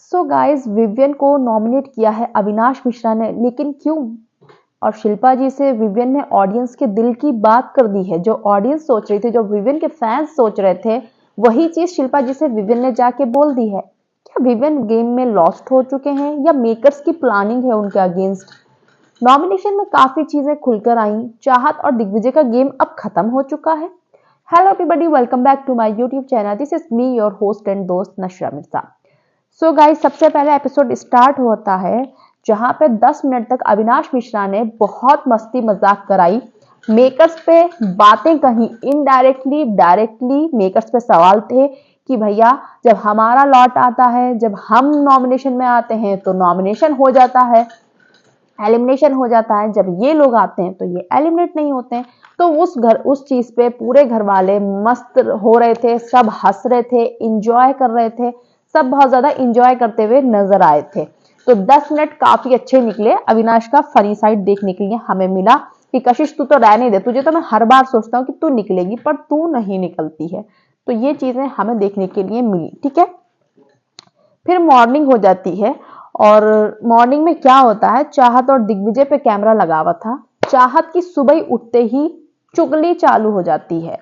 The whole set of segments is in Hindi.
सो गाइस, विवियन को नॉमिनेट किया है अविनाश मिश्रा ने, लेकिन क्यों? और शिल्पा जी से विवियन ने ऑडियंस के दिल की बात कर दी है। जो ऑडियंस सोच रही थी, जो विवियन के फैंस सोच रहे थे, वही चीज शिल्पा जी से विवियन ने जाके बोल दी है। क्या विवियन गेम में लॉस्ट हो चुके हैं या मेकर्स की प्लानिंग है उनके अगेंस्ट? नॉमिनेशन में काफी चीजें खुलकर आई। चाहत और दिग्विजय का गेम अब खत्म हो चुका है। Hello everybody, welcome back to my YouTube channel. This is me your host and दोस्त नशरा मिर्जा। सो गाइस, सबसे पहले एपिसोड स्टार्ट होता है जहां पे 10 मिनट तक अविनाश मिश्रा ने बहुत मस्ती मजाक कराई। मेकर्स पे बातें कही, इनडायरेक्टली डायरेक्टली मेकर्स पे सवाल थे कि भैया जब हमारा लॉट आता है, जब हम नॉमिनेशन में आते हैं तो नॉमिनेशन हो जाता है, एलिमिनेशन हो जाता है, जब ये लोग आते हैं तो ये एलिमिनेट नहीं होते हैं। तो उस चीज पे पूरे घर वाले मस्त हो रहे थे, सब हंस रहे थे, इंजॉय कर रहे थे, सब बहुत ज्यादा इंजॉय करते हुए नजर आए थे। तो 10 मिनट काफी अच्छे निकले। अविनाश का फनी साइड देखने के लिए हमें मिला कि कशिश तू तो रहने दे, तुझे तो मैं हर बार सोचता हूँ कि तू निकलेगी पर तू नहीं निकलती है। तो ये चीजें हमें देखने के लिए मिली। ठीक है, फिर मॉर्निंग हो जाती है और मॉर्निंग में क्या होता है, चाहत और दिग्विजय पे कैमरा लगा हुआ था। चाहत की सुबह उठते ही चुगली चालू हो जाती है,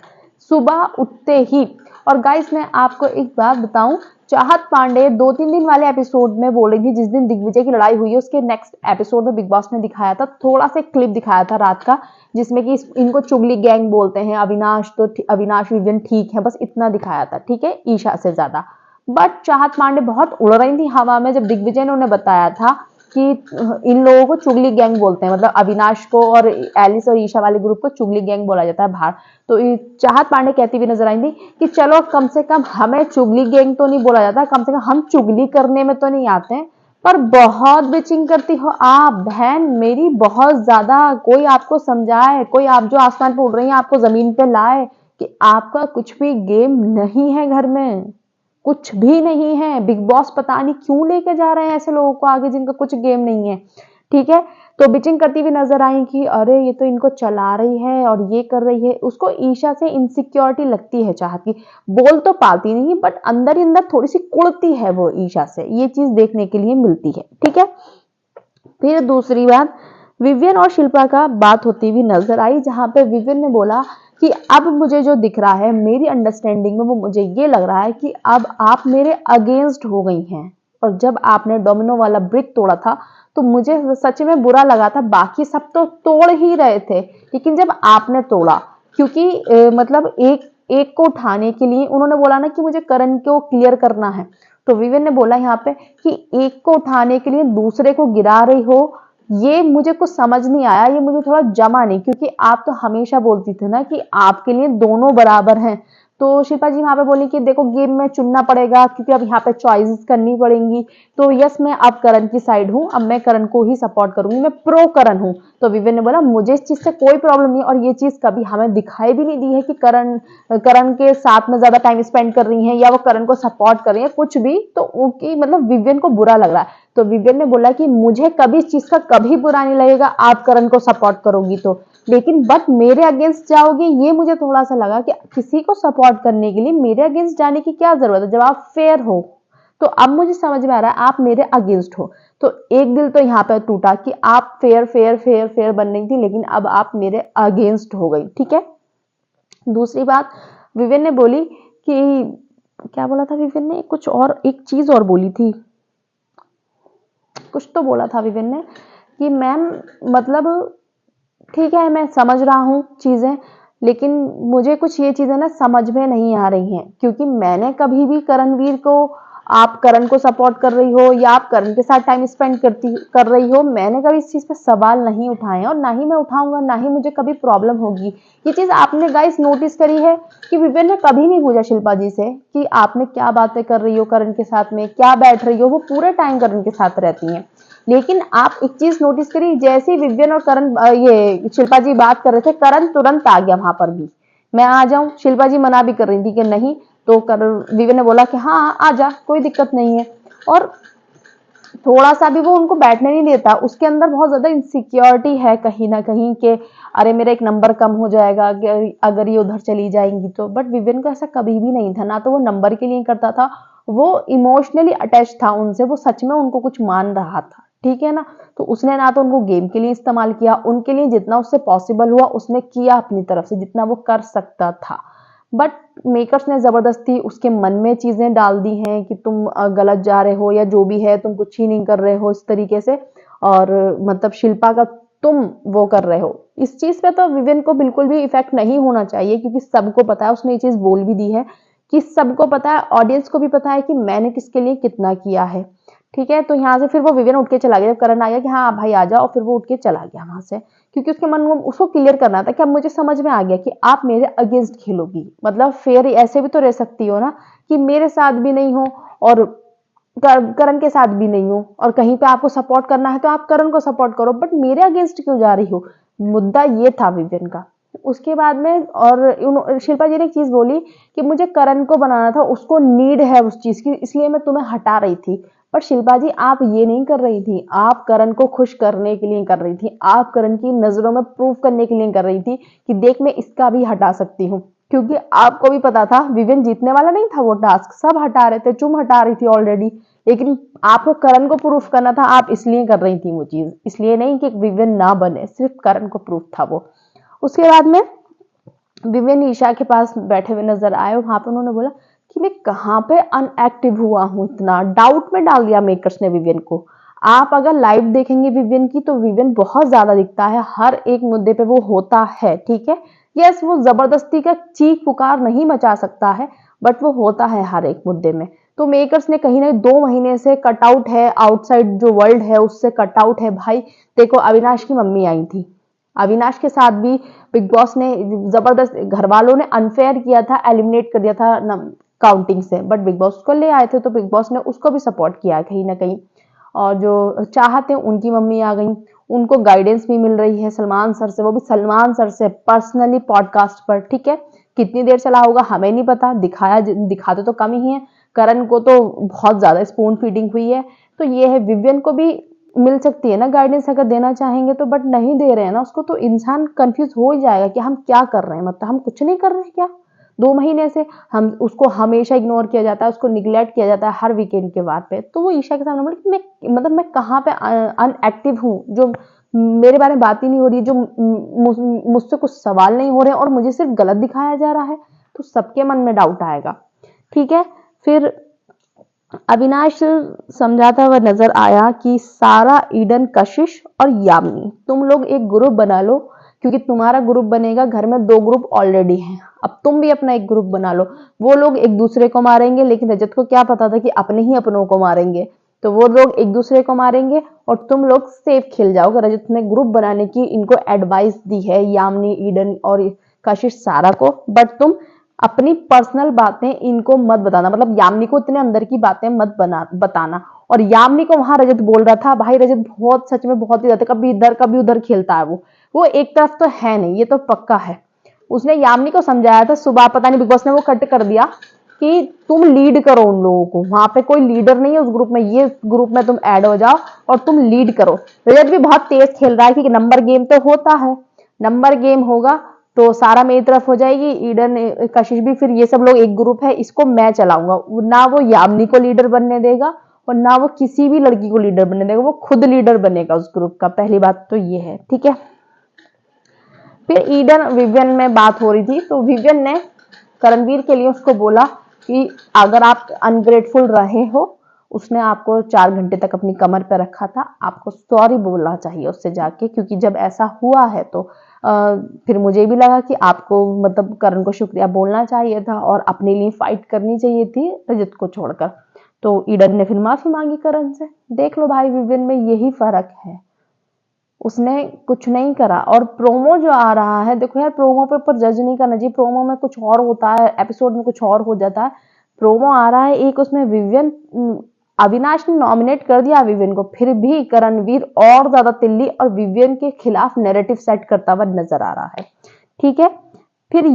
सुबह उठते ही। और गाइस, मैं आपको एक बात बताऊं, चाहत पांडे 2-3 दिन वाले एपिसोड में बोल रही थी, जिस दिन दिग्विजय की लड़ाई हुई है उसके नेक्स्ट एपिसोड में बिग बॉस ने दिखाया था, थोड़ा सा क्लिप दिखाया था रात का, जिसमें कि इनको चुगली गैंग बोलते हैं। अविनाश विवियन ठीक है, बस इतना दिखाया था। ठीक है, ईशा से ज्यादा। बट चाहत पांडे बहुत उड़ रही थी हवा में जब दिग्विजय ने उन्हें बताया था कि इन लोगों को चुगली गैंग बोलते हैं, मतलब अविनाश को और एलिस और ईशा वाले ग्रुप को चुगली गैंग बोला जाता है बाहर। तो चाहत पांडे कहती हुई नजर आई थी कि चलो कम से कम हमें चुगली गैंग तो नहीं बोला जाता, कम से कम हम चुगली करने में तो नहीं आते हैं। पर बहुत बिचिंग करती हो आप बहन मेरी, बहुत ज्यादा। कोई आपको समझाए, कोई आप जो आसमान पे उड़ रही है आपको जमीन पे लाए कि आपका कुछ भी गेम नहीं है, घर में कुछ भी नहीं है। बिग बॉस पता नहीं क्यों लेके जा रहे हैं ऐसे लोगों को आगे जिनका कुछ गेम नहीं है। ठीक है, तो बिचिंग करती हुई नजर आई कि अरे ये तो इनको चला रही है और ये कर रही है। उसको ईशा से इनसिक्योरिटी लगती है चाहत की। बोल तो पाती नहीं बट अंदर ही अंदर थोड़ी सी कुड़ती है वो ईशा से, ये चीज देखने के लिए मिलती है। ठीक है, फिर दूसरी बात, विवियन और शिल्पा का बात होती हुई नजर आई, जहां पे विवियन ने बोला कि अब मुझे जो दिख रहा है मेरी अंडरस्टैंडिंग में, वो मुझे ये लग रहा है कि अब आप मेरे अगेंस्ट हो गई हैं। और जब आपने डोमिनो वाला ब्रिक तोड़ा था तो मुझे सच में बुरा लगा था। बाकी सब तो तोड़ ही रहे थे, लेकिन जब आपने तोड़ा, क्योंकि मतलब एक एक को उठाने के लिए उन्होंने बोला ना कि मुझे करण को क्लियर करना है। तो विवियन ने बोला यहाँ पे कि एक को उठाने के लिए दूसरे को गिरा रही हो, ये मुझे कुछ समझ नहीं आया, ये मुझे थोड़ा जमा नहीं, क्योंकि आप तो हमेशा बोलती थी ना कि आपके लिए दोनों बराबर हैं। तो शिल्पा जी वहां पे बोली कि देखो गेम में चुनना पड़ेगा, क्योंकि अब यहाँ पे चॉइसेस करनी पड़ेंगी। तो यस, मैं अब करण की साइड हूँ, अब मैं करण को ही सपोर्ट करूंगी, मैं प्रो करण हूँ। तो विवेक ने बोला मुझे इस चीज से कोई प्रॉब्लम नहीं, और ये चीज कभी हमें दिखाई भी नहीं दी है कि करण करण के साथ में ज्यादा टाइम स्पेंड कर रही हैं या वो करण को सपोर्ट कर रही है, कुछ भी। तो उनकी मतलब विवियन को बुरा लग रहा है। तो विवियन ने बोला कि मुझे कभी इस चीज का कभी बुरा नहीं लगेगा आप करण को सपोर्ट करोगी तो, लेकिन बट मेरे अगेंस्ट जाओगे, ये मुझे थोड़ा सा लगा कि किसी को सपोर्ट करने के लिए मेरे अगेंस्ट जाने की क्या जरूरत है जब आप फेयर हो। तो अब मुझे समझ में आ रहा है आप मेरे अगेंस्ट हो। तो एक दिल तो यहाँ पे टूटा कि आप फेयर फेयर फेयर फेयर बन रही थी, लेकिन अब आप मेरे अगेंस्ट हो गई। ठीक है, दूसरी बात विवेन ने बोली कि क्या बोला था विवेन ने, कुछ और एक चीज और बोली थी, कुछ तो बोला था विवेन ने कि मैम मतलब ठीक है मैं समझ रहा हूँ चीजें, लेकिन मुझे कुछ ये चीजें ना समझ में नहीं आ रही हैं, क्योंकि मैंने कभी भी करणवीर को, आप करण को सपोर्ट कर रही हो या आप करण के साथ टाइम स्पेंड कर रही हो, मैंने कभी इस चीज पे सवाल नहीं उठाए और ना ही मैं उठाऊंगा, ना ही मुझे कभी प्रॉब्लम होगी। ये चीज आपने गाइस नोटिस करी है कि विवेन ने कभी नहीं पूछा शिल्पा जी से कि आपने क्या बातें कर रही हो करण के साथ में, क्या बैठ रही हो, वो पूरे टाइम करण के साथ रहती हैं। लेकिन आप एक चीज नोटिस करिए, जैसे ही विवियन और करण ये शिल्पा जी बात कर रहे थे, करण तुरंत आ गया वहां पर भी, मैं आ जाऊं, शिल्पा जी मना भी कर रही थी कि नहीं, तो करण विवियन ने बोला कि हाँ आ जा, कोई दिक्कत नहीं है। और थोड़ा सा भी वो उनको बैठने नहीं देता, उसके अंदर बहुत ज्यादा इनसिक्योरिटी है कहीं ना कहीं के, अरे मेरा एक नंबर कम हो जाएगा अगर ये उधर चली जाएंगी तो। बट विवियन का ऐसा कभी भी नहीं था, ना तो वो नंबर के लिए करता था, वो इमोशनली अटैच था उनसे, वो सच में उनको कुछ मान रहा था, ठीक है ना। तो उसने ना तो उनको गेम के लिए इस्तेमाल किया, उनके लिए जितना उससे पॉसिबल हुआ उसने किया अपनी तरफ से, जितना वो कर सकता था। बट मेकर्स ने जबरदस्ती उसके मन में चीजें डाल दी हैं कि तुम गलत जा रहे हो या जो भी है, तुम कुछ ही नहीं कर रहे हो इस तरीके से, और मतलब शिल्पा का तुम वो कर रहे हो। इस चीज पे तो विविन को बिल्कुल भी इफेक्ट नहीं होना चाहिए, क्योंकि सबको पता है, उसने ये चीज बोल भी दी है कि सबको पता है, ऑडियंस को भी पता है कि मैंने किसके लिए कितना किया है, ठीक है। तो यहाँ से फिर वो विविन उठ के चला गया, जब करण आ गया कि हाँ भाई आ जाओ, फिर वो उठ के चला गया वहां से, क्योंकि उसके मन में उसको क्लियर करना था कि अब मुझे समझ में आ गया कि आप मेरे अगेंस्ट खेलोगी, मतलब फेयर ऐसे भी तो रह सकती हो ना कि मेरे साथ भी नहीं हो और करण के साथ भी नहीं हो, और कहीं पे आपको सपोर्ट करना है तो आप करण को सपोर्ट करो, बट मेरे अगेंस्ट क्यों जा रही हो। मुद्दा ये था विविन का। उसके बाद में और शिल्पा जी ने एक चीज बोली कि मुझे करण को बनाना था, उसको नीड है उस चीज की, इसलिए मैं तुम्हें हटा रही थी। पर शिल्पा जी आप ये नहीं कर रही थी, आप करण को खुश करने के लिए कर रही थी, आप करण की नजरों में प्रूव करने के लिए कर रही थी कि देख मैं इसका भी हटा सकती हूँ, क्योंकि आपको भी पता था विविन जीतने वाला नहीं था, वो टास्क सब हटा रहे थे, चुम हटा रही थी ऑलरेडी, लेकिन आपको करण को प्रूफ करना था, आप इसलिए कर रही थी वो चीज, इसलिए नहीं कि विविन ना बने, सिर्फ करण को प्रूफ था वो। उसके बाद में विविन ईशा के पास बैठे हुए नजर आए, वहां पे उन्होंने बोला कि मैं कहाँ पे अनएक्टिव हुआ हूँ, इतना डाउट में डाल दिया मेकर्स ने विविन को। आप अगर लाइव देखेंगे विविन की तो विविन बहुत ज्यादा दिखता है, हर एक मुद्दे पे वो होता है, ठीक है। यस वो जबरदस्ती का चीख पुकार नहीं मचा सकता है, बट वो होता है हर एक मुद्दे में। तो मेकर्स ने कहीं ना 2 महीने से कट आउट है, आउटसाइड जो वर्ल्ड है उससे कट आउट है भाई। देखो अविनाश की मम्मी आई थी, अविनाश के साथ भी बिग बॉस ने जबरदस्त, घर वालों ने अनफेयर किया था, एलिमिनेट कर दिया था काउंटिंग से, बट बिग बॉस को ले आए थे तो बिग बॉस ने उसको भी सपोर्ट किया कहीं ना कहीं। और जो चाहते हैं उनकी मम्मी आ गई, उनको गाइडेंस भी मिल रही है सलमान सर से, वो भी सलमान सर से पर्सनली पॉडकास्ट पर, ठीक है। कितनी देर चला होगा हमें नहीं पता, दिखाते तो कम ही है, करण को तो बहुत ज्यादा स्पून फीडिंग हुई है। तो ये है विवियन को भी मिल सकती है ना गाइडेंस अगर देना चाहेंगे तो, बट नहीं दे रहे हैं ना उसको, तो इंसान कंफ्यूज हो ही जाएगा कि हम क्या कर रहे हैं, मतलब हम कुछ नहीं कर रहे हैं क्या। 2 महीने से हम उसको हमेशा इग्नोर किया जाता है, उसको निग्लेक्ट किया जाता है हर वीकेंड के बाद पे। तो वो ईशा के सामने बोली कि मैं मतलब मैं कहाँ पे अनएक्टिव हूँ, जो मेरे बारे में बात ही नहीं हो रही, जो मुझसे कुछ सवाल नहीं हो रहे और मुझे सिर्फ गलत दिखाया जा रहा है, तो सबके मन में डाउट आएगा, ठीक है। फिर अविनाश समझाता हुआ नजर आया कि सारा, ईडन, कशिश और यामिनी तुम लोग एक ग्रुप बना लो, क्योंकि तुम्हारा ग्रुप बनेगा, घर में 2 ग्रुप ऑलरेडी हैं, अब तुम भी अपना एक ग्रुप बना लो। वो लोग एक दूसरे को मारेंगे, लेकिन रजत को क्या पता था कि अपने ही अपनों को मारेंगे, तो वो लोग एक दूसरे को मारेंगे और तुम लोग सेफ खेल जाओगे। रजत ने ग्रुप बनाने की इनको एडवाइस दी है, यामिनी, ईडन और कशिश, सारा को, बट तुम अपनी पर्सनल बातें इनको मत बताना, मतलब यामिनी को इतने अंदर की बातें मत बताना। और यामिनी को वहां रजत बोल रहा था, भाई रजत बहुत, सच में बहुत ही ज्यादा, कभी इधर कभी उधर खेलता है वो एक तरफ तो है नहीं, ये तो पक्का है। उसने यामिनी को समझाया था सुबह, पता नहीं बिग बॉस ने वो कट कर दिया कि तुम लीड करो उन लोगों को, वहां पे कोई लीडर नहीं है उस ग्रुप में, ये ग्रुप में तुम ऐड हो जाओ और तुम लीड करो। रजत भी बहुत तेज खेल रहा है, क्योंकि नंबर गेम तो होता है, नंबर गेम होगा तो सारा मेरी तरफ हो जाएगी, ईडन, कशिश भी, फिर ये सब लोग एक ग्रुप है, इसको मैं चलाऊंगा ना, वो यामिनी को लीडर बनने देगा और ना वो किसी भी लड़की को लीडर बनने देगा, वो खुद लीडर बनेगा उस ग्रुप का, पहली बात तो ये है, ठीक है। फिर ईडन विवियन में बात हो रही थी, तो विवियन ने करणवीर के लिए उसको बोला कि अगर आप अनग्रेटफुल रहे हो, उसने आपको 4 घंटे तक अपनी कमर पे रखा था, आपको सॉरी बोलना चाहिए उससे जाके, क्योंकि जब ऐसा हुआ है तो फिर मुझे भी लगा कि आपको मतलब करण को शुक्रिया बोलना चाहिए था और अपने लिए फाइट करनी चाहिए थी रजत को छोड़कर। तो ईडन ने फिर माफी मांगी करण से। देख लो भाई विवियन में यही फर्क है, उसने कुछ नहीं करा। और प्रोमो जो आ रहा है, देखो यार प्रोमो पे ऊपर जज नहीं करना चाहिए, प्रोमो में कुछ और होता है, एपिसोड में कुछ और हो जाता है। प्रोमो आ रहा है एक, उसमें विवियन, अविनाश ने नॉमिनेट कर दिया विवियन को, फिर भी करणवीर और ज्यादा तिल्ली और विवियन के खिलाफ नैरेटिव सेट करता हुआ नजर आ रहा है, ठीक है। फिर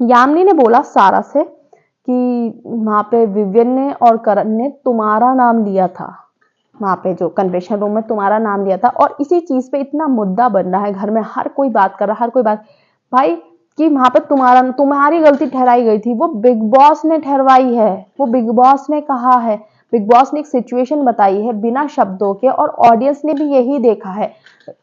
यामिनी ने बोला सारा से कि वहां पे विवियन ने और करण ने तुम्हारा नाम लिया था, वहां पे जो कन्वेंशन रूम में तुम्हारा नाम लिया था, और इसी चीज पे इतना मुद्दा बन रहा है घर में, हर कोई बात कर रहा है, हर कोई बात। भाई कि वहां पर तुम्हारी गलती ठहराई गई थी, वो बिग बॉस ने ठहरवाई है, वो बिग बॉस ने कहा है, बिग बॉस ने एक सिचुएशन बताई है बिना शब्दों के, और ऑडियंस ने भी यही देखा है।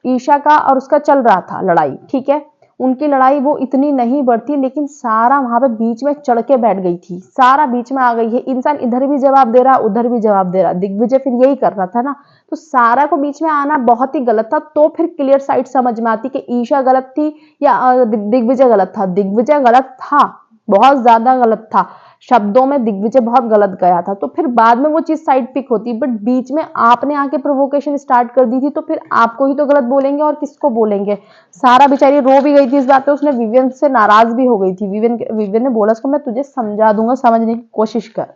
ईशा का और उसका चल रहा था लड़ाई, ठीक है, उनकी लड़ाई वो इतनी नहीं बढ़ती, लेकिन सारा वहां पे बीच में चढ़ के बैठ गई थी, सारा बीच में आ गई है, इंसान इधर भी जवाब दे रहा, उधर भी जवाब दे रहा, दिग्विजय फिर यही कर रहा था ना, तो सारा को बीच में आना बहुत ही गलत था। तो फिर क्लियर साइड समझ में आती कि ईशा गलत थी या दिग्विजय गलत था। दिग्विजय गलत था, बहुत ज्यादा गलत था, शब्दों में दिग्विजय बहुत गलत गया था, तो फिर बाद में वो चीज साइड पिक होती, बट बीच में आपने आके प्रोवोकेशन स्टार्ट कर दी थी, तो फिर आपको ही तो गलत बोलेंगे और किसको बोलेंगे। सारा बेचारी रो भी गई थी इस बात पे, उसने विवियन से नाराज भी हो गई थी। विवियन ने बोला उसको मैं तुझे समझा दूंगा, समझने की कोशिश कर,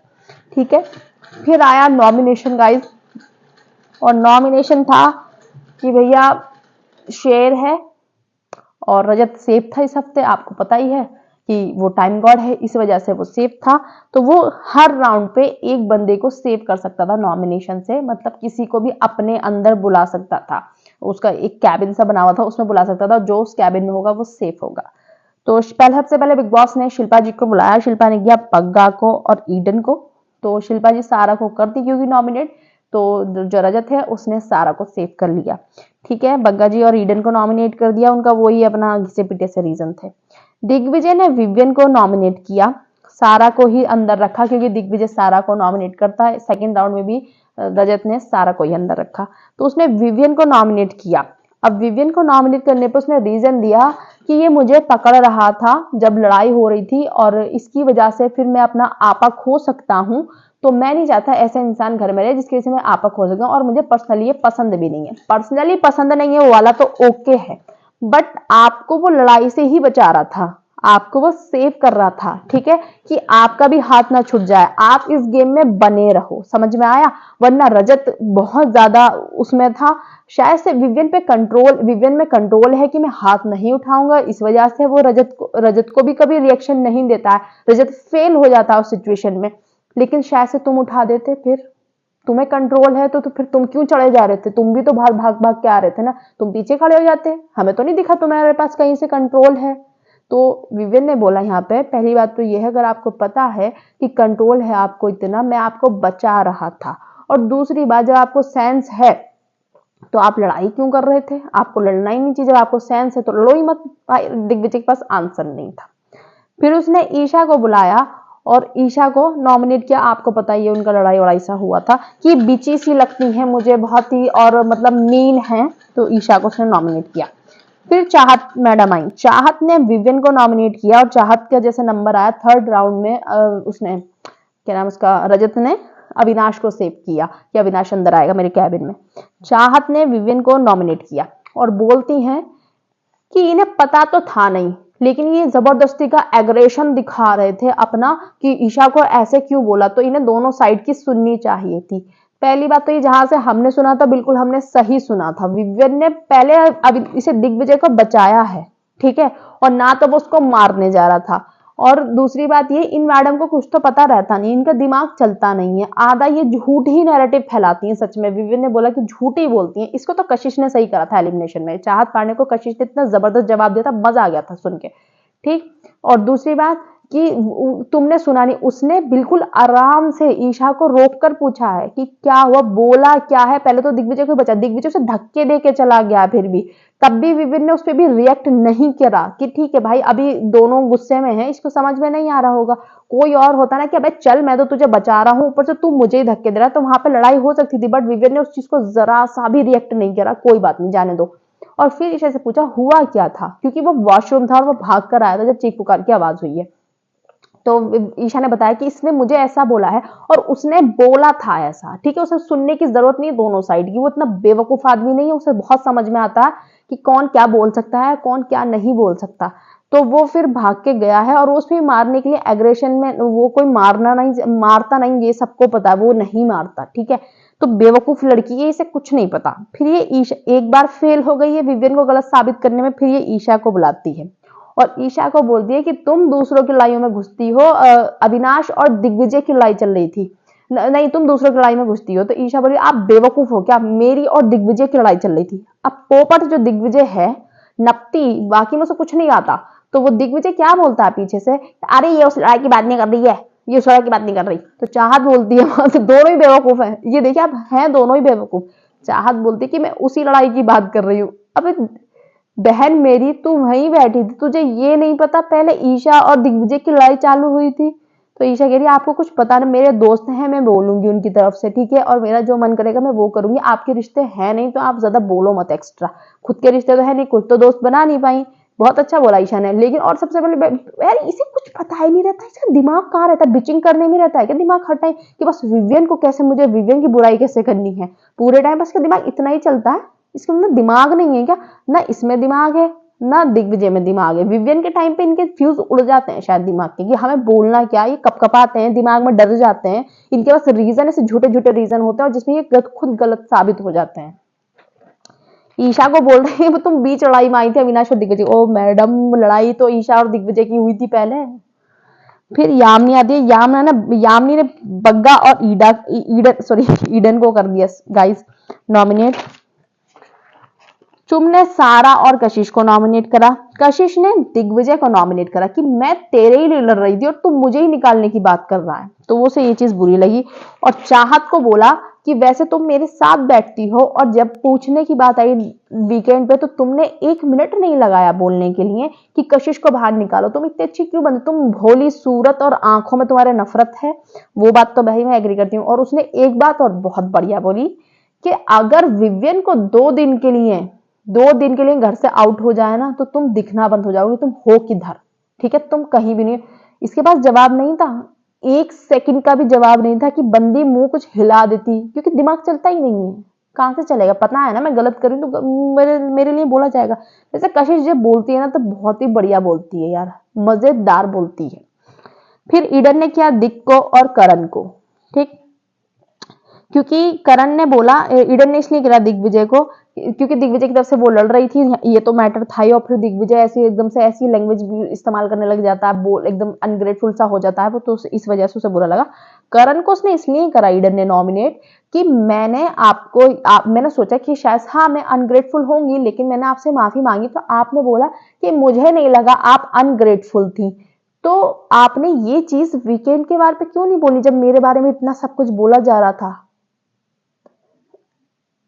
ठीक है। फिर आया नॉमिनेशन गाइस, और नॉमिनेशन था कि भैया शेर है और रजत सेफ था इस हफ्ते, आपको पता ही है कि वो टाइम गॉड है, इस वजह से वो सेफ था, तो वो हर राउंड पे एक बंदे को सेव कर सकता था नॉमिनेशन से, मतलब किसी को भी अपने अंदर बुला सकता था, उसका एक कैबिन सा बना हुआ था, उसमें बुला सकता था, जो उस कैबिन में होगा वो सेफ होगा। तो सबसे पहले बिग बॉस ने शिल्पा जी को बुलाया, शिल्पा ने किया पग्गा को और ईडन को, तो शिल्पा जी सारा को कर दी क्योंकि नॉमिनेट, तो जो रजत है उसने सारा को सेव कर लिया, ठीक है। बग्गा जी और ईडन को नॉमिनेट कर दिया, उनका वही अपना घिसे पिटे से रीजन थे। दिग्विजय ने विवियन को नॉमिनेट किया, सारा को ही अंदर रखा क्योंकि दिग्विजय सारा को नॉमिनेट करता है, सेकंड राउंड में भी रजत ने सारा को ही अंदर रखा, तो उसने विवियन को नॉमिनेट किया। अब विवियन को नॉमिनेट करने पर उसने रीजन दिया कि ये मुझे पकड़ रहा था जब लड़ाई हो रही थी और इसकी वजह से फिर मैं अपना आपा खो सकता हूँ, तो मैं नहीं चाहता ऐसा इंसान घर में रहे जिसकी वजह से मैं आपा खो सकूं, और मुझे पर्सनली ये पसंद भी नहीं है। पर्सनली पसंद नहीं है वो वाला तो ओके है, बट आपको वो लड़ाई से ही बचा रहा था, आपको वो सेव कर रहा था, ठीक है, कि आपका भी हाथ ना छूट जाए, आप इस गेम में बने रहो, समझ में आया। वरना रजत बहुत ज्यादा उसमें था, शायद से विवियन में कंट्रोल है कि मैं हाथ नहीं उठाऊंगा, इस वजह से वो रजत को भी कभी रिएक्शन नहीं देता है, रजत फेल हो जाता है उस सिचुएशन में, लेकिन शायद से तुम उठा देते, फिर तुम्हें कंट्रोल है तो फिर तुम क्यों चढ़े जा रहे थे, तुम भी तो भाग भाग भाग के आ रहे थे ना, तुम पीछे खड़े हो जाते, हमें तो नहीं दिखा तुम्हारे पास कहीं से कंट्रोल है। तो विवियन ने बोला यहाँ पे पहली बात तो ये है, अगर आपको पता है कि कंट्रोल है आपको इतना, मैं आपको बचा रहा था, और दूसरी बात जब आपको सेंस है तो आप लड़ाई क्यों कर रहे थे, आपको लड़ना ही नहीं चाहिए, जब आपको सेंस है तो लड़ो ही मत। दिग्विजय के पास आंसर नहीं था। फिर उसने ईशा को बुलाया और ईशा को नॉमिनेट किया, आपको पता ही है उनका लड़ाई वड़ाई सा हुआ था कि बिची सी लगती है मुझे बहुत ही, और मतलब मीन है, तो ईशा को उसने नॉमिनेट किया। फिर चाहत मैडम आई, चाहत ने विवियन को नॉमिनेट किया, और चाहत का जैसे नंबर आया थर्ड राउंड में उसने क्या नाम उसका, रजत ने अविनाश को सेव किया कि अविनाश अंदर आएगा मेरे कैबिन में। चाहत ने विवियन को नॉमिनेट किया और बोलती हैं कि इन्हें पता तो था नहीं, लेकिन ये जबरदस्ती का एग्रेशन दिखा रहे थे अपना कि ईशा को ऐसे क्यों बोला, तो इन्हें दोनों साइड की सुननी चाहिए थी। पहली बात तो ये जहां से हमने सुना था बिल्कुल हमने सही सुना था, विवियन ने पहले अभी इसे दिग्विजय को बचाया है, ठीक है, और ना तो वो उसको मारने जा रहा था। और दूसरी बात ये, इन मैडम को कुछ तो पता रहता नहीं, इनका दिमाग चलता नहीं है, आधा ये झूठ ही नैरेटिव फैलाती हैं। सच में विवियन ने बोला कि झूठ ही बोलती हैं, इसको तो कशिश ने सही करा था एलिमिनेशन में, चाहत पांडे को कशिश ने इतना जबरदस्त जवाब दिया था, मजा आ गया था सुन के, ठीक। और दूसरी बात कि तुमने सुना नहीं, उसने बिल्कुल आराम से ईशा को रोककर पूछा है कि क्या हुआ, बोला क्या है, पहले तो दिग्विजय को बचा, दिग्विजय उसे धक्के दे के चला गया, फिर भी तब भी विविन ने उस पर भी रिएक्ट नहीं करा कि ठीक है भाई अभी दोनों गुस्से में हैं, इसको समझ में नहीं आ रहा होगा, कोई और होता ना कि अबे चल मैं तो तुझे बचा रहा हूं, ऊपर से तू मुझे ही धक्के दे रहा है, तो वहां पे लड़ाई हो सकती थी, बट विविन ने उस चीज को जरा सा भी रिएक्ट नहीं करा, कोई बात नहीं जाने दो। और फिर ईशा से पूछा हुआ क्या था, क्योंकि वो वॉशरूम था और वो भाग कर आया था जब चीख पुकार की आवाज हुई है, तो ईशा ने बताया कि इसने मुझे ऐसा बोला है और उसने बोला था ऐसा, ठीक है, उसे सुनने की जरूरत नहीं है दोनों साइड की, वो इतना बेवकूफ आदमी नहीं है, उसे बहुत समझ में आता है कि कौन क्या बोल सकता है कौन क्या नहीं बोल सकता। तो वो फिर भाग के गया है और उसमें मारने के लिए एग्रेशन में, वो कोई मारता नहीं, ये सबको पता है वो नहीं मारता, ठीक है, तो बेवकूफ लड़की है, इसे कुछ नहीं पता। फिर ये ईशा एक बार फेल हो गई है विवियन को गलत साबित करने में, फिर ये ईशा को बुलाती है और ईशा को बोलती है कि तुम दूसरों की लड़ाइयों में घुसती हो, अविनाश और दिग्विजय की लड़ाई चल रही थी, नहीं तुम दूसरों की लड़ाई में घुसती हो, तो ईशा बोली आप बेवकूफ हो क्या, मेरी और दिग्विजय की लड़ाई चल रही थी। अब पोपट जो दिग्विजय है नपती, बाकी में उसे कुछ नहीं आता, तो वो दिग्विजय क्या बोलता है पीछे से, अरे ये उस लड़ाई की बात नहीं कर रही है, ये उस लड़ाई की बात नहीं कर रही। तो चाहत बोलती है वहां से, दोनों ही बेवकूफ है, ये देखिए आप हैं दोनों ही बेवकूफ। चाहत बोलती कि मैं उसी लड़ाई की बात कर रही हूँ। अबे बहन मेरी, तू वहीं बैठी थी, तुझे ये नहीं पता पहले ईशा और दिग्विजय की लड़ाई चालू हुई थी। तो ईशा कह रही है आपको कुछ पता नहीं, मेरे दोस्त हैं, मैं बोलूंगी उनकी तरफ से, ठीक है, और मेरा जो मन करेगा मैं वो करूंगी, आपके रिश्ते हैं नहीं तो आप ज्यादा बोलो मत एक्स्ट्रा, खुद के रिश्ते तो है नहीं, कुछ तो दोस्त बना नहीं पाई। बहुत अच्छा बोला ईशा ने, लेकिन और सबसे पहले यार इसे कुछ पता ही नहीं रहता, इसका दिमाग कहाँ रहता है, बिचिंग करने में रहता है क्या दिमाग हर टाइम, कि बस विवियन को कैसे, मुझे विवियन की बुराई कैसे करनी है, पूरे टाइम बस इसका दिमाग इतना ही चलता है। इसके अंदर दिमाग नहीं है क्या, ना इसमें दिमाग है ना दिग्विजय में दिमाग है। विवियन के टाइम पे इनके फ्यूज उड़ जाते हैं शायद दिमाग के, कि हमें बोलना क्या, ये कपकपाते हैं, दिमाग में डर जाते हैं, इनके पास रीजन ऐसे झूठे झूठे रीजन होते हैं और जिसमें ये खुद गलत साबित हो जाते हैं। ईशा को बोल रही है वो तुम बीच लड़ाई में आई थी अविनाश और दिग्विजय, ओ मैडम लड़ाई तो ईशा और दिग्विजय की हुई थी पहले। फिर यामिनी आती है, यामिनी ने बग्गा और ईडन को कर दिया गाइस नॉमिनेट। चुम ने सारा और कशिश को नॉमिनेट करा, कशिश ने दिग्विजय को नॉमिनेट करा कि मैं तेरे ही लिए लड़ रही थी और तू मुझे ही निकालने की बात कर रहा है, तो वो से ये चीज बुरी लगी। और चाहत को बोला कि वैसे तुम मेरे साथ बैठती हो और जब पूछने की बात आई वीकेंड पे तो तुमने 1 मिनट नहीं लगाया बोलने के लिए कि कशिश को बाहर निकालो, तुम इतनी अच्छी क्यों बनी, तुम भोली सूरत और आंखों में तुम्हारे नफरत है। वो बात तो भाई मैं एग्री करती हूँ। और उसने एक बात और बहुत बढ़िया बोली कि अगर विवियन को 2 दिन के लिए घर से आउट हो जाए ना तो तुम दिखना बंद हो जाओगे, तुम हो किधर, ठीक है, तुम कहीं भी नहीं। इसके पास जवाब नहीं था, 1 सेकंड का भी जवाब नहीं था कि बंदी मुंह कुछ हिला देती, क्योंकि दिमाग चलता ही नहीं है, कहां से चलेगा, पता है ना मैं गलत करूँ तो मेरे लिए बोला जाएगा। जैसे कशिश जब बोलती है ना तो बहुत ही बढ़िया बोलती है यार, मजेदार बोलती है। फिर ईडन ने किया दिक को और करण को, ठीक, क्योंकि करण ने बोला, ईडन ने इसलिए गिरा दिग्विजय को क्योंकि दिग्विजय की तरफ से वो लड़ रही थी, ये तो मैटर था ही, और फिर दिग्विजय ऐसी एकदम से ऐसी लैंग्वेज भी इस्तेमाल करने लग जाता है, बोल एकदम अनग्रेटफुल सा हो जाता है वो, तो इस वजह से उसे बुरा लगा। करण को उसने इसलिए करा ईडन ने नॉमिनेट कि मैंने सोचा कि शायद हाँ मैं अनग्रेटफुल होंगी, लेकिन मैंने आपसे माफी मांगी तो आपने बोला कि मुझे नहीं लगा आप अनग्रेटफुल थी, तो आपने ये चीज वीकेंड के बारे पे क्यों नहीं बोली जब मेरे बारे में इतना सब कुछ बोला जा रहा था।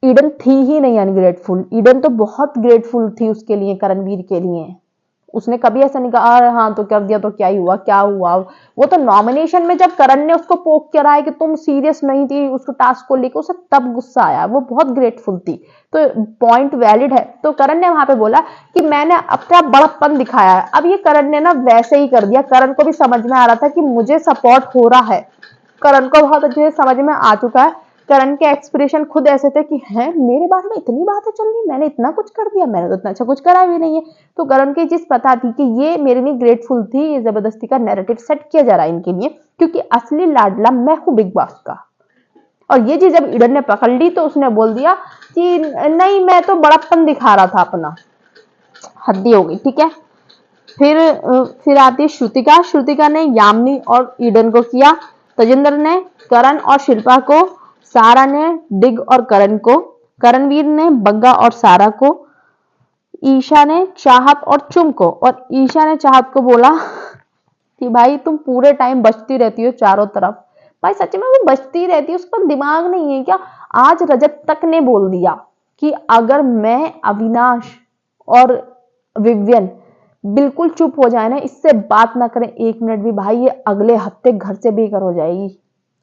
ईडन थी ही नहीं अनग्रेटफुल, ईडन तो बहुत ग्रेटफुल थी उसके लिए, करणवीर के लिए। उसने कभी ऐसा नहीं कहा हाँ तो कर दिया तो क्या ही हुआ, क्या हुआ। वो तो नॉमिनेशन में जब करण ने उसको पोक करा है कि तुम सीरियस नहीं थी उसको टास्क को लेकर, उसे तब गुस्सा आया, वो बहुत ग्रेटफुल थी, तो पॉइंट वैलिड है। तो करण ने वहां पे बोला कि मैंने अपना बड़प्पन दिखाया है। अब ये करण ने ना वैसे ही कर दिया, करण को भी समझ में आ रहा था कि मुझे सपोर्ट हो रहा है, करण को बहुत अच्छे से समझ में आ चुका है। करण के एक्सप्रेशन खुद ऐसे थे कि हैं मेरे बारे में इतनी बातें चल रही, मैंने इतना कुछ कर दिया, मैंने तो इतना अच्छा कुछ करा भी नहीं है। तो करण की चीज पता थी कि ये मेरे लिए ग्रेटफुल थी, ये जबरदस्ती का नैरेटिव सेट किया जा रहा है इनके लिए, क्योंकि असली लाडला मैं हूं बिग बॉस का। और ये चीज जब ईडन ने पकड़ ली तो उसने बोल दिया कि नहीं मैं तो बड़प्पन दिखा रहा था अपना, हद्दी हो गई, ठीक है। फिर आती है श्रुतिका, श्रुतिका ने यामिनी और ईडन को किया, तजिंदर ने करण और शिल्पा को, सारा ने डिग और करण को, करणवीर ने बग्गा और सारा को, ईशा ने चाहत और चुम को। और ईशा ने चाहत को बोला कि भाई तुम पूरे टाइम बचती रहती हो चारों तरफ, भाई सच में वो बचती रहती है, उस पर दिमाग नहीं है क्या। आज रजत तक ने बोल दिया कि अगर मैं अविनाश और विवियन बिल्कुल चुप हो जाए ना, इससे बात ना करें 1 मिनट भी, भाई ये अगले हफ्ते घर से बेघर हो जाएगी।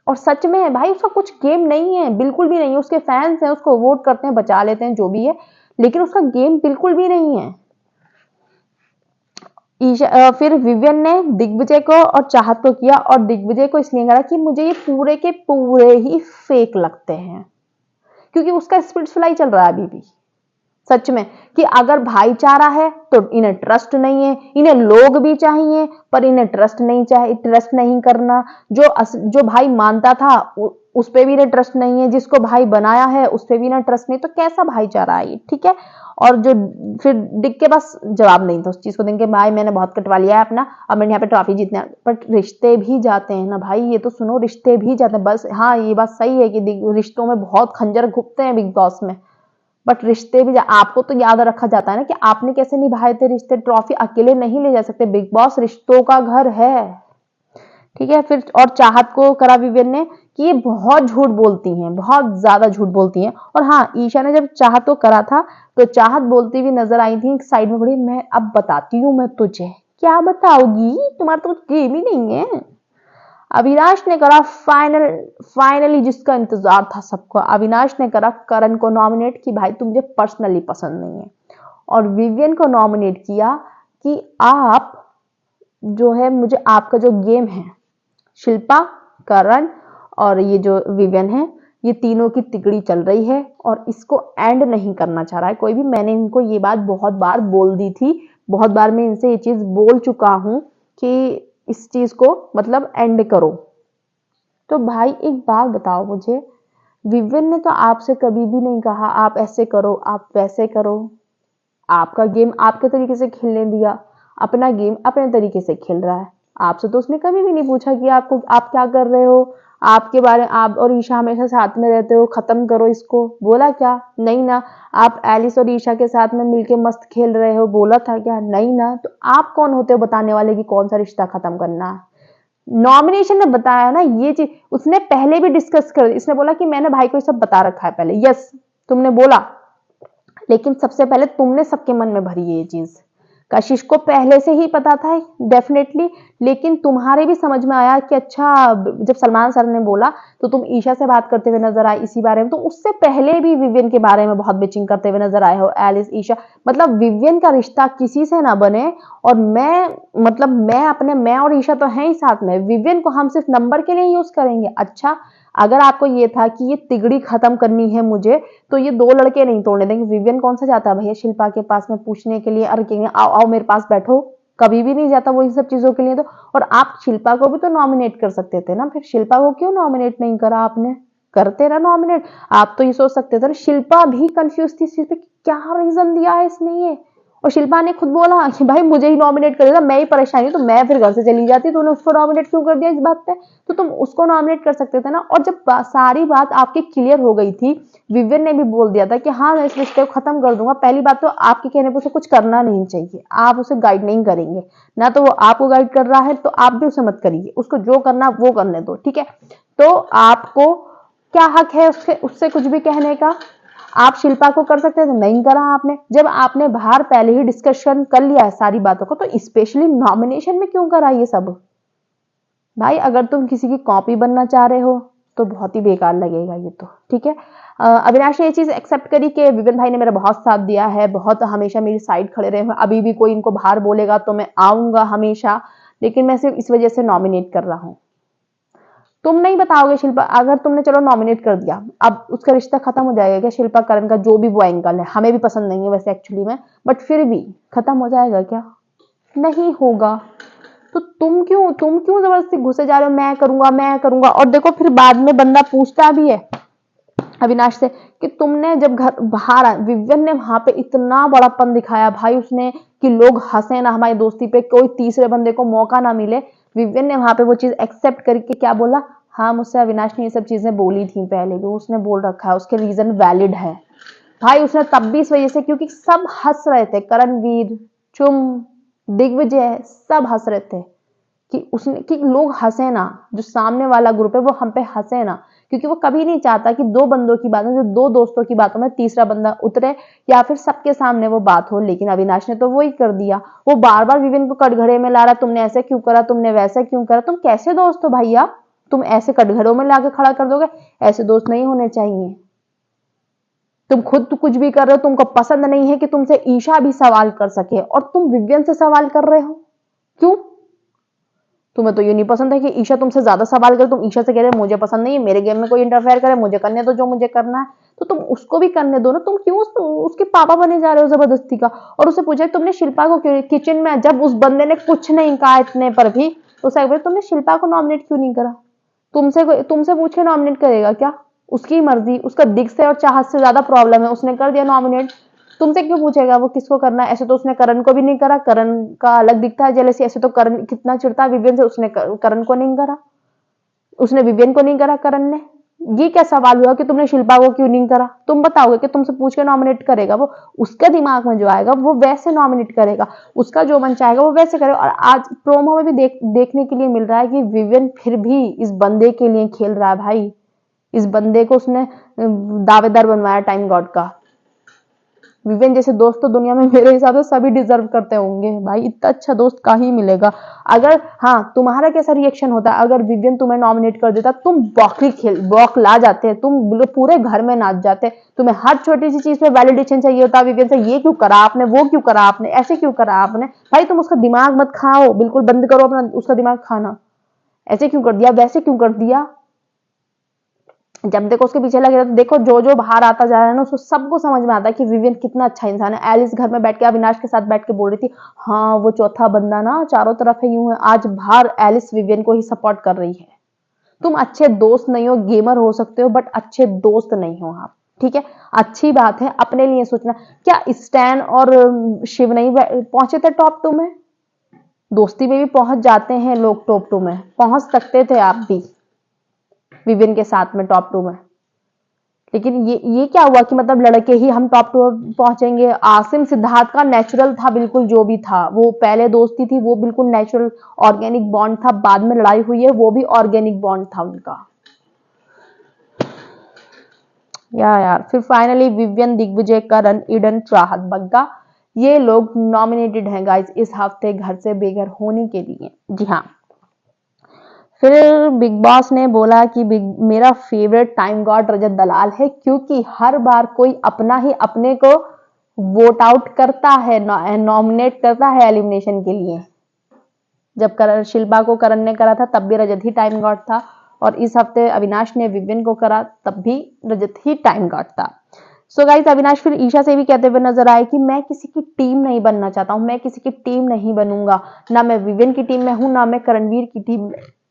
और सच में है भाई, उसका कुछ गेम नहीं है, बिल्कुल भी नहीं है। उसके फैंस हैं, उसको वोट करते हैं, बचा लेते हैं, जो भी है, लेकिन उसका गेम बिल्कुल भी नहीं है। फिर विवियन ने दिग्विजय को और चाहत को किया, और दिग्विजय को इसलिए करा कि मुझे ये पूरे के पूरे ही फेक लगते हैं, क्योंकि उसका स्पिरिट फ्लाई चल रहा है अभी भी, सच में, कि अगर भाईचारा है तो इन्हें ट्रस्ट नहीं है, इन्हें लोग भी चाहिए पर इन्हें ट्रस्ट नहीं चाहिए, ट्रस्ट नहीं करना। जो भाई मानता था उस पे भी इन्हें ट्रस्ट नहीं है, जिसको भाई बनाया है उस पे भी इन्हें ट्रस्ट नहीं, तो कैसा भाईचारा है ये, ठीक है। और जो फिर डिक के पास जवाब नहीं था उस चीज को देख के, भाई मैंने बहुत कटवा लिया है अपना, अब मैंने यहाँ पे ट्रॉफी जीतने, पर रिश्ते भी जाते हैं ना भाई, ये तो सुनो, रिश्ते भी जाते हैं। बस हाँ ये बात सही है कि रिश्तों में बहुत खंजर घुपते हैं बिग बॉस में, बट रिश्ते भी आपको तो याद रखा जाता है ना कि आपने कैसे निभाए थे रिश्ते। ट्रॉफी अकेले नहीं ले जा सकते, बिग बॉस रिश्तों का घर है, ठीक है। फिर और चाहत को करा विवियन ने कि ये बहुत झूठ बोलती हैं, बहुत ज्यादा झूठ बोलती हैं। और हाँ, ईशा ने जब चाहत को करा था तो चाहत बोलती हुई नजर आई थी साइड में खड़ी, मैं अब बताती हूँ मैं तुझे। क्या बताओगी, तुम्हारा तो कुछ गेम ही नहीं है। अविनाश ने करा फाइनली जिसका इंतजार था सबको, अविनाश ने करा करण को नॉमिनेट कि भाई तुम मुझे पर्सनली पसंद नहीं है, और विवियन को नॉमिनेट किया कि आप जो है मुझे आपका जो गेम है, शिल्पा, करण और ये जो विवियन है, ये तीनों की तिकड़ी चल रही है और इसको एंड नहीं करना चाह रहा है कोई भी। मैंने इनको ये बात बहुत बार बोल दी थी, बहुत बार मैं इनसे ये चीज बोल चुका हूं कि इस चीज को मतलब एंड करो। तो भाई एक बात बताओ मुझे, विवियन ने तो आपसे कभी भी नहीं कहा आप ऐसे करो आप वैसे करो, आपका गेम आपके तरीके से खेलने दिया, अपना गेम अपने तरीके से खेल रहा है। आपसे तो उसने कभी भी नहीं पूछा कि आपको आप क्या कर रहे हो, आपके बारे में आप और ईशा हमेशा साथ में रहते हो, खत्म करो इसको, बोला क्या? नहीं ना। आप एलिस और ईशा के साथ में मिलके मस्त खेल रहे हो, बोला था क्या? नहीं ना। तो आप कौन होते हो बताने वाले कि कौन सा रिश्ता खत्म करना है? नॉमिनेशन में बताया ना ये चीज, उसने पहले भी डिस्कस कर, इसने बोला कि मैंने भाई को ये सब बता रखा है पहले, यस तुमने बोला, लेकिन सबसे पहले तुमने सबके मन में भरी ये चीज। कशिश को पहले से ही पता था डेफिनेटली, लेकिन तुम्हारे भी समझ में आया कि अच्छा, जब सलमान सर ने बोला तो तुम ईशा से बात करते हुए नजर आए इसी बारे में, तो उससे पहले भी विवियन के बारे में बहुत बिचिंग करते हुए नजर आए हो। एलिस, ईशा, मतलब विवियन का रिश्ता किसी से ना बने। और मैं और ईशा तो हैं ही साथ में, विवियन को हम सिर्फ नंबर के लिए यूज करेंगे। अच्छा, अगर आपको ये था कि ये तिगड़ी खत्म करनी है मुझे, तो ये दो लड़के नहीं तोड़ने देंगे। विवियन कौन सा जाता है भैया शिल्पा के पास में पूछने के लिए, अरे कहेंगे आओ आओ मेरे पास बैठो, कभी भी नहीं जाता वो इन सब चीजों के लिए। तो और आप शिल्पा को भी तो नॉमिनेट कर सकते थे ना, फिर शिल्पा को क्यों नॉमिनेट नहीं करा आपने? करते रहा नॉमिनेट। आप तो ये सोच सकते थे ना, शिल्पा भी कंफ्यूज थी इस चीज पे, क्या रीजन दिया है इसने ये। और शिल्पा ने खुद बोला कि भाई मुझे ही नॉमिनेट करेगा, मैं ही परेशान हूं, तो मैं फिर घर से चली जाती, तूने उसको नॉमिनेट क्यों कर दिया इस बात पे? तो तुम उसको नॉमिनेट कर सकते थे ना। और जब सारी बात आपकी क्लियर हो गई थी, विवियन ने भी बोल दिया था कि हाँ मैं इस रिश्ते को खत्म कर दूंगा, पहली बात तो आपके कहने पर उसे कुछ करना नहीं चाहिए, आप उसे गाइड नहीं करेंगे ना, तो वो आपको गाइड कर रहा है तो आप भी उसे मत करिए, उसको जो करना वो करने दो, ठीक है। तो आपको क्या हक है उससे कुछ भी कहने का? आप शिल्पा को कर सकते थे, नहीं करा आपने। जब आपने बाहर पहले ही डिस्कशन कर लिया है सारी बातों को, तो स्पेशली नॉमिनेशन में क्यों करा ये सब? भाई अगर तुम किसी की कॉपी बनना चाह रहे हो तो बहुत ही बेकार लगेगा ये तो, ठीक है। अविनाश ने ये चीज एक्सेप्ट करी कि विवियन भाई ने मेरा बहुत साथ दिया है, बहुत हमेशा मेरी साइड खड़े रहे हैं, अभी भी कोई इनको बाहर बोलेगा तो मैं आऊंगा हमेशा, लेकिन मैं सिर्फ इस वजह से नॉमिनेट कर रहा हूं। तुम नहीं बताओगे शिल्पा, अगर तुमने चलो नॉमिनेट कर दिया, अब उसका रिश्ता खत्म हो जाएगा क्या? शिल्पा करण का जो भी वो एंगल है, हमें भी पसंद नहीं है वैसे एक्चुअली में, बट फिर भी खत्म हो जाएगा क्या? नहीं होगा। तो तुम क्यों जबरदस्ती घुसे जा रहे हो, मैं करूंगा। और देखो फिर बाद में बंदा पूछता भी है अविनाश से कि तुमने जब घर बाहर आए, विवियन ने वहां पे इतना बड़ापन दिखाया भाई उसने कि लोग हंसे ना हमारी दोस्ती पे, कोई तीसरे बंदे को मौका ना मिले। विवियन ने वहां पे वो चीज एक्सेप्ट करके क्या बोला, हाँ मुझसे अविनाश ने ये सब चीजें बोली थी पहले भी, उसने बोल रखा है, उसके रीजन वैलिड है। भाई उसने तब भी इस वजह से, क्योंकि सब हंस रहे थे, करणवीर, चुम, दिग्विजय, सब हंस रहे थे कि उसने कि लोग हंसे ना, जो सामने वाला ग्रुप है वो हम पे हंसे ना, क्योंकि वो कभी नहीं चाहता कि दो बंदों की बात, जो दो दोस्तों की बातों में तीसरा बंदा उतरे या फिर सबके सामने वो बात हो। लेकिन अविनाश ने तो वही कर दिया, वो बार बार विवियन को कटघरे में ला रहा, तुमने ऐसे क्यों करा, तुमने वैसे क्यों करा। तुम कैसे दोस्त हो भैया, तुम ऐसे कटघरों में लाके खड़ा कर दोगे? ऐसे दोस्त नहीं होने चाहिए। तुम खुद तो कुछ भी कर रहे हो, तुमको पसंद नहीं है कि तुमसे ईशा भी सवाल कर सके, और तुम विवियन से सवाल कर रहे हो, क्यों? तुम्हें तो ये नहीं पसंद है कि ईशा तुमसे ज्यादा सवाल करे, तुम ईशा से कह रहे हो मुझे पसंद नहीं है, मेरे गेम में कोई इंटरफेयर करे, मुझे करने दो जो मुझे करना है, तो तुम उसको भी करने दो ना। तुम क्यों उसके पापा बने जा रहे हो जबरदस्ती का? और उसे पूछा तुमने शिल्पा को क्यों किचन में, जब उस बंदे ने कुछ नहीं कहा इतने पर भी, उसे तुमने शिल्पा को नॉमिनेट क्यों नहीं करा? तुमसे पूछ के नॉमिनेट करेगा क्या? उसकी मर्जी, उसका दिख से और चाहत से ज्यादा प्रॉब्लम है, उसने कर दिया नॉमिनेट, तुमसे क्यों पूछेगा वो किसको करना है? ऐसे तो उसने करण को भी नहीं करा, करण का अलग दिखता है जेलसी, ऐसे तो करण कितना चिढ़ता है विवियन से, उसने करण को नहीं करा, उसने विवियन को नहीं करा करण ने। ये क्या सवाल हुआ कि तुमने शिल्पा को क्यों नहीं करा? तुम बताओगे कि तुमसे पूछ के नॉमिनेट करेगा वो, उसके दिमाग में जो आएगा वो वैसे नॉमिनेट करेगा, उसका जो मन चाहेगा वो वैसे करेगा। और आज प्रोमो में भी देखने के लिए मिल रहा है कि विवियन फिर भी इस बंदे के लिए खेल रहा है भाई। इस बंदे को उसने दावेदार बनवाया टाइम गॉड का। विवेन जैसे दोस्त तो दुनिया में मेरे हिसाब से सभी डिजर्व करते होंगे भाई, इतना अच्छा दोस्त कहीं मिलेगा। अगर हाँ, तुम्हारा कैसा रिएक्शन होता अगर विवियन तुम्हें नॉमिनेट कर देता? तुम बौखला जाते, तुम पूरे घर में नाच जाते। तुम्हें हर छोटी सी चीज पे वैलिडेशन चाहिए होता विवियन से, ये क्यों करा आपने, वो क्यों करा आपने, ऐसे क्यों करा आपने। भाई तुम उसका दिमाग मत खाओ, बिल्कुल बंद करो अपना उसका दिमाग खाना। ऐसे क्यों कर दिया, वैसे क्यों कर दिया। जब देखो उसके पीछे लगे तो देखो जो जो बाहर आता जा रहा है ना, उसको सबको समझ में आता है कि विवियन कितना अच्छा इंसान है। एलिस घर में बैठ के अविनाश के साथ बैठ के बोल रही थी, हाँ वो चौथा बंदा ना चारों तरफ है यूं है। आज बाहर एलिस विवियन को ही सपोर्ट कर रही है। तुम अच्छे दोस्त नहीं हो, गेमर हो सकते हो बट अच्छे दोस्त नहीं हो आप, ठीक है। अच्छी बात है, अपने लिए सोचना। क्या स्टैन और शिव नहीं पहुंचे थे टॉप 2 में? दोस्ती में भी पहुंच जाते हैं लोग, टॉप 2 में पहुंच सकते थे आप भी विवियन के साथ में टॉप 2 में। लेकिन ये क्या हुआ कि मतलब लड़के ही हम टॉप 2 पहुंचेंगे। आसिम सिद्धार्थ का नेचुरल था बिल्कुल, जो भी था वो पहले दोस्ती थी वो बिल्कुल नेचुरल ऑर्गेनिक बॉन्ड था। बाद में लड़ाई हुई है वो भी ऑर्गेनिक बॉन्ड था उनका। यार फिर फाइनली विवियन, दिग्विजय, करण, ईडन, चाहत, बग्गा ये लोग नॉमिनेटेड हैं गाइस इस हफ्ते घर से बेघर होने के लिए। जी हाँ, फिर बिग बॉस ने बोला कि मेरा फेवरेट टाइम गॉड रजत दलाल है, क्योंकि हर बार कोई अपना ही अपने को वोट आउट करता है, नॉमिनेट करता है एलिमिनेशन के लिए। जब शिल्पा को करण ने करा था तब भी रजत ही टाइम गॉड था, और इस हफ्ते अविनाश ने विवियन को करा तब भी रजत ही टाइम गॉड था। सो गाइस, अविनाश फिर ईशा से भी कहते हुए नजर आए कि मैं किसी की टीम नहीं बनना चाहता हूं, मैं किसी की टीम नहीं बनूंगा, ना मैं विवियन की टीम में हूं ना मैं करणवीर की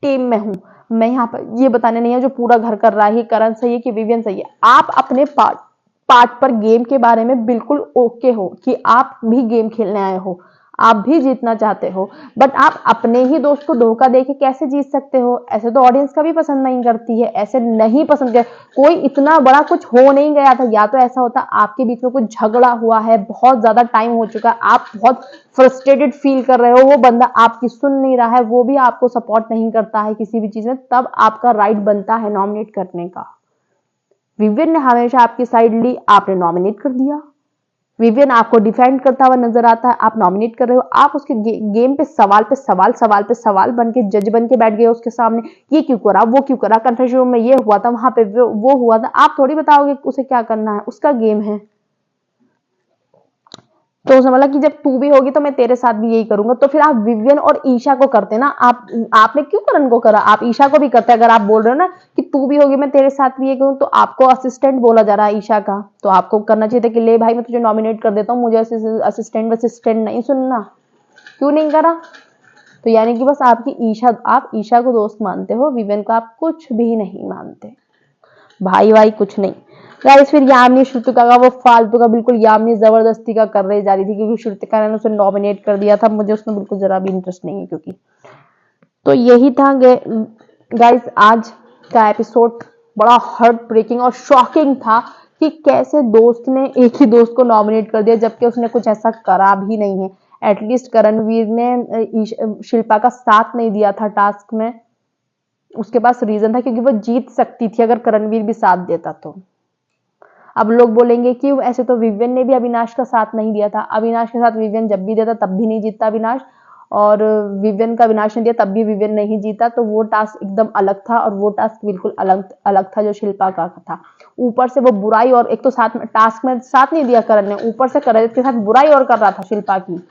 टीम में हूं। मैं यहाँ पर ये बताने नहीं है जो पूरा घर कर रहा है करण सही है कि विवियन सही है। आप अपने पार्ट पर गेम के बारे में बिल्कुल ओके हो कि आप भी गेम खेलने आए हो, आप भी जीतना चाहते हो, बट आप अपने ही दोस्त को धोखा देके कैसे जीत सकते हो? ऐसे तो ऑडियंस कभी पसंद नहीं करती है, ऐसे नहीं पसंद कर। कोई इतना बड़ा कुछ हो नहीं गया था, या तो ऐसा होता आपके बीच में कुछ झगड़ा हुआ है, बहुत ज्यादा टाइम हो चुका है, आप बहुत फ्रस्ट्रेटेड फील कर रहे हो, वो बंदा आपकी सुन नहीं रहा है, वो भी आपको सपोर्ट नहीं करता है किसी भी चीज में, तब आपका राइट बनता है नॉमिनेट करने का। विवियन ने हमेशा आपकी साइड ली, आपने नॉमिनेट कर दिया। विवियन आपको डिफेंड करता हुआ नजर आता है, आप नॉमिनेट कर रहे हो, आप उसके गेम पे सवाल पे सवाल, सवाल पे सवाल बन के जज बन के बैठ गए उसके सामने। ये क्यों करा, वो क्यों करा, कन्फ्यूजन रूम में ये हुआ था, वहां पे वो हुआ था। आप थोड़ी बताओगे उसे क्या करना है, उसका गेम है। तो उसने बोला कि जब तू भी होगी तो मैं तेरे साथ भी यही करूंगा। तो फिर आप विवियन और ईशा को करते ना, आपने क्यों करण को करा, आप ईशा को भी करते। अगर आप बोल रहे हो ना कि तू भी होगी मैं तेरे साथ भी ये करूं, तो आपको असिस्टेंट बोला जा रहा है ईशा का, तो आपको करना चाहिए था कि ले भाई मैं तुझे नॉमिनेट कर देता हूँ, मुझे असिस्टेंट नहीं सुनना। क्यों नहीं करा? तो यानी कि बस आप ईशा को दोस्त मानते हो, विवियन को आप कुछ भी नहीं मानते। भाई कुछ नहीं। गाइस फिर यामिनी श्रुतिका का वो फालतू का बिल्कुल यामिनी जबरदस्ती का कर रही जा रही थी, क्योंकि श्रुतिका ने उसे नॉमिनेट कर दिया था, मुझे उसमें बिल्कुल जरा भी इंटरेस्ट नहीं है क्योंकि। तो यही था गाइस आज का एपिसोड, बड़ा हार्ट ब्रेकिंग और शॉकिंग था कि कैसे दोस्त ने एक ही दोस्त को नॉमिनेट कर दिया जबकि उसने कुछ ऐसा करा भी नहीं है। एटलीस्ट करणवीर ने शिल्पा का साथ नहीं दिया था टास्क में, उसके पास रीजन था क्योंकि वो जीत सकती थी अगर करणवीर भी साथ देता तो। अब लोग बोलेंगे कि ऐसे तो विवियन ने भी अविनाश का साथ नहीं दिया था, अविनाश के साथ विवियन जब भी देता तब भी नहीं जीतता अविनाश, और विवियन का अविनाश ने दिया तब भी विवियन नहीं जीता। तो वो टास्क एकदम अलग था, और वो टास्क बिल्कुल अलग था जो शिल्पा का था। ऊपर से वो बुराई, और एक तो साथ में टास्क में साथ नहीं दिया करण ने, ऊपर से करण के साथ बुराई और कर रहा था शिल्पा की।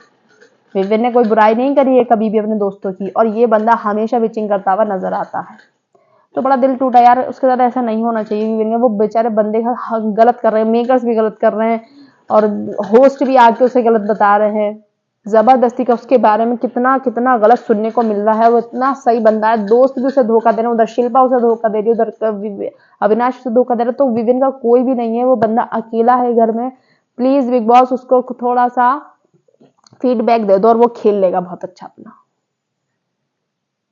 विवियन ने कोई बुराई नहीं करी है कभी भी अपने दोस्तों की, और ये बंदा हमेशा विचिंग करता हुआ नजर आता है। तो बड़ा दिल टूटा यार, उसके साथ ऐसा नहीं होना चाहिए विवियन का। वो बेचारे बंदे का गलत कर रहे हैं, मेकर्स भी गलत कर रहे हैं, और होस्ट भी आके उसे गलत बता रहे हैं जबरदस्ती का। उसके बारे में कितना कितना गलत सुनने को मिल रहा है। वो इतना सही बंदा है, दोस्त भी उसे धोखा दे रहे हैं, उधर शिल्पा उसे धोखा दे रही है, उधर अविनाश उसे धोखा दे रहा है। तो विवियन का कोई भी नहीं है, वो बंदा अकेला है घर में। प्लीज बिग बॉस उसको थोड़ा सा फीडबैक दे दो और वो खेल लेगा बहुत अच्छा अपना।